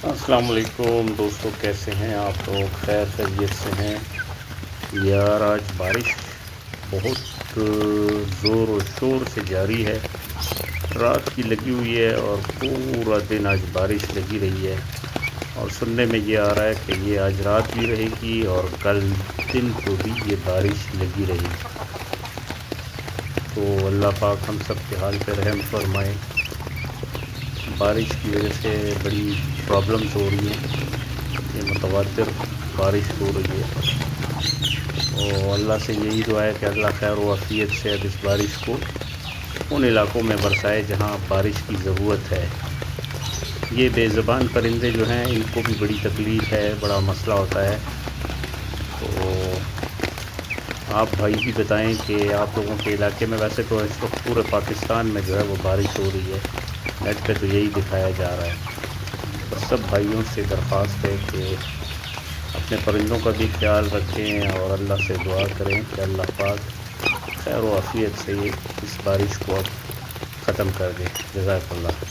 السلام علیکم دوستو، کیسے ہیں آپ لوگ؟ خیر خیریت سے ہیں؟ یار آج بارش بہت زور و شور سے جاری ہے، رات کی لگی ہوئی ہے اور پورا دن آج بارش لگی رہی ہے، اور سننے میں یہ آ رہا ہے کہ یہ آج رات بھی رہے گی اور کل دن کو بھی یہ بارش لگی رہے گی۔ تو اللہ پاک ہم سب کے حال پہ رحم فرمائے۔ بارش کی وجہ سے بڑی پرابلمز ہو رہی ہیں، یہ متواتر بارش ہو رہی ہے، اور اللہ سے یہی دعا ہے کہ اللہ خیر و عافیت سے اب اس بارش کو ان علاقوں میں برسائے جہاں بارش کی ضرورت ہے۔ یہ بے زبان پرندے جو ہیں ان کو بھی بڑی تکلیف ہے، بڑا مسئلہ ہوتا ہے۔ تو آپ بھائی بھی بتائیں کہ آپ لوگوں کے علاقے میں، ویسے تو اس وقت پورے پاکستان میں جو ہے وہ بارش ہو رہی ہے، نیٹ پہ تو یہی دکھایا جا رہا ہے۔ بس سب بھائیوں سے درخواست ہے کہ اپنے پرندوں کا بھی خیال رکھیں اور اللہ سے دعا کریں کہ اللہ پاک خیر و عافیت سے اس بارش کو اب ختم کر دے۔ جزاک اللہ۔